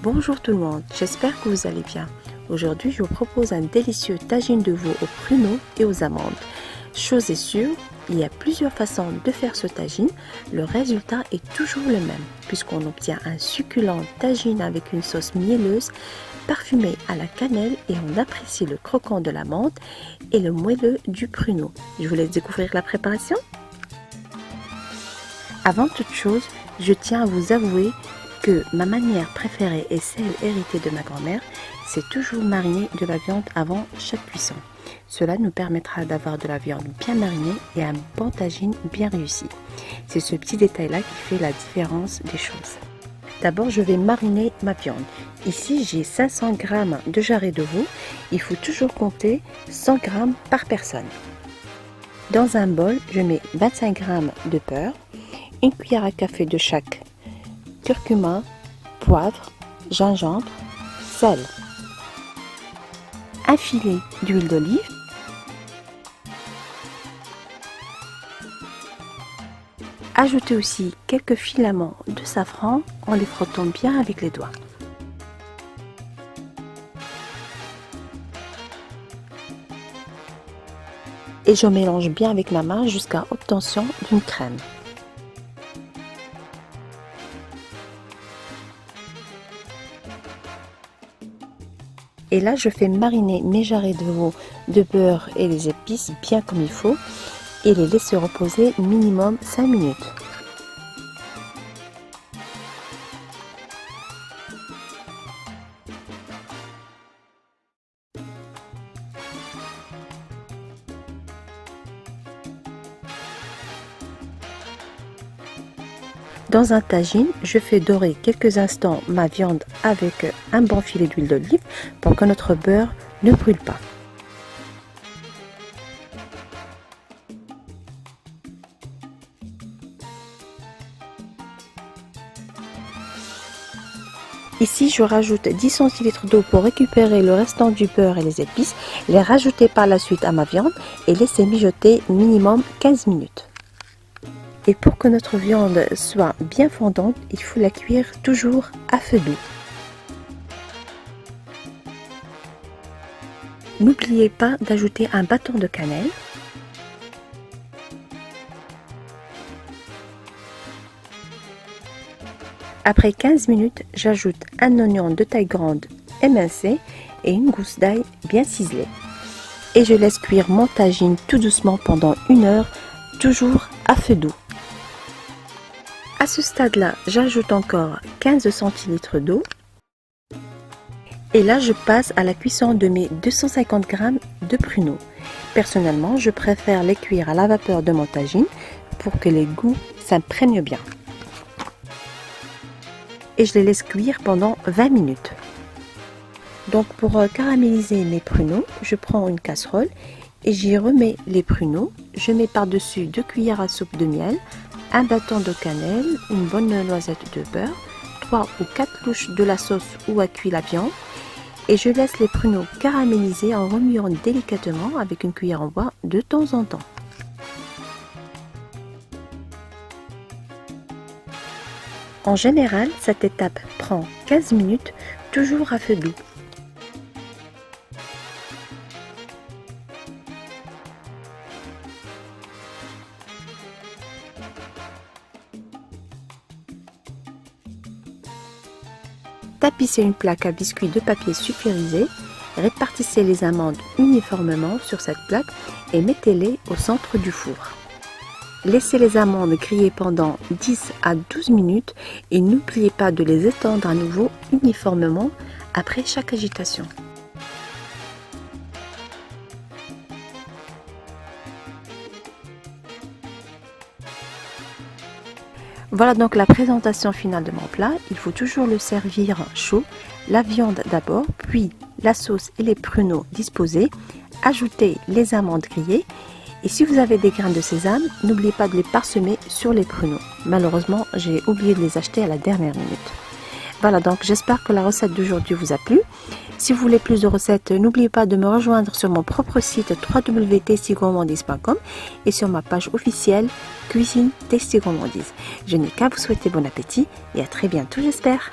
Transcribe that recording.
Bonjour tout le monde, j'espère que vous allez bien. Aujourd'hui, je vous propose un délicieux tagine de veau aux pruneaux et aux amandes. Chose est sûre, il y a plusieurs façons de faire ce tagine. Le résultat est toujours le même, puisqu'on obtient un succulent tagine avec une sauce mielleuse, parfumée à la cannelle, et on apprécie le croquant de l'amande et le moelleux du pruneau. Je vous laisse découvrir la préparation. Avant toute chose, je tiens à vous avouer que ma manière préférée est celle héritée de ma grand-mère, c'est toujours mariner de la viande avant chaque cuisson. Cela nous permettra d'avoir de la viande bien marinée et un bon tagine bien réussi. C'est ce petit détail-là qui fait la différence des choses. D'abord, je vais mariner ma viande. Ici, j'ai 500 g de jarret de veau. Il faut toujours compter 100 g par personne. Dans un bol, je mets 25 g de beurre, une cuillère à café de chaque curcuma, poivre, gingembre, sel, un filet d'huile d'olive, ajoutez aussi quelques filaments de safran en les frottant bien avec les doigts. Et je mélange bien avec ma main jusqu'à obtention d'une crème. Et là, je fais mariner mes jarrets de veau de beurre et les épices bien comme il faut et les laisser reposer minimum 5 minutes. Dans un tagine, je fais dorer quelques instants ma viande avec un bon filet d'huile d'olive pour que notre beurre ne brûle pas. Ici, je rajoute 10 centilitres d'eau pour récupérer le restant du beurre et les épices, les rajouter par la suite à ma viande et laisser mijoter minimum 15 minutes. Et pour que notre viande soit bien fondante, il faut la cuire toujours à feu doux. N'oubliez pas d'ajouter un bâton de cannelle. Après 15 minutes, j'ajoute un oignon de taille grande émincé et une gousse d'ail bien ciselée. Et je laisse cuire mon tagine tout doucement pendant 1 heure, toujours à feu doux. À ce stade-là, j'ajoute encore 15 centilitres d'eau. Et là, je passe à la cuisson de mes 250 g de pruneaux. Personnellement, je préfère les cuire à la vapeur de mon tagine pour que les goûts s'imprègnent bien. Et je les laisse cuire pendant 20 minutes. Donc pour caraméliser mes pruneaux, je prends une casserole et j'y remets les pruneaux. Je mets par-dessus 2 cuillères à soupe de miel, un bâton de cannelle, une bonne noisette de beurre, 3 ou 4 louches de la sauce où a cuit la viande et je laisse les pruneaux caraméliser en remuant délicatement avec une cuillère en bois de temps en temps. En général, cette étape prend 15 minutes, toujours à feu doux. Tapissez une plaque à biscuits de papier sulfurisé, répartissez les amandes uniformément sur cette plaque et mettez-les au centre du four. Laissez les amandes griller pendant 10 à 12 minutes et n'oubliez pas de les étendre à nouveau uniformément après chaque agitation. Voilà donc la présentation finale de mon plat. Il faut toujours le servir chaud. La viande d'abord, puis la sauce et les pruneaux disposés. Ajoutez les amandes grillées. Et si vous avez des graines de sésame, n'oubliez pas de les parsemer sur les pruneaux. Malheureusement, j'ai oublié de les acheter à la dernière minute. Voilà, donc j'espère que la recette d'aujourd'hui vous a plu. Si vous voulez plus de recettes, n'oubliez pas de me rejoindre sur mon propre site www.tastygourmandise.com et sur ma page officielle Cuisine Tasty Gourmandise. Je n'ai qu'à vous souhaiter bon appétit et à très bientôt, j'espère.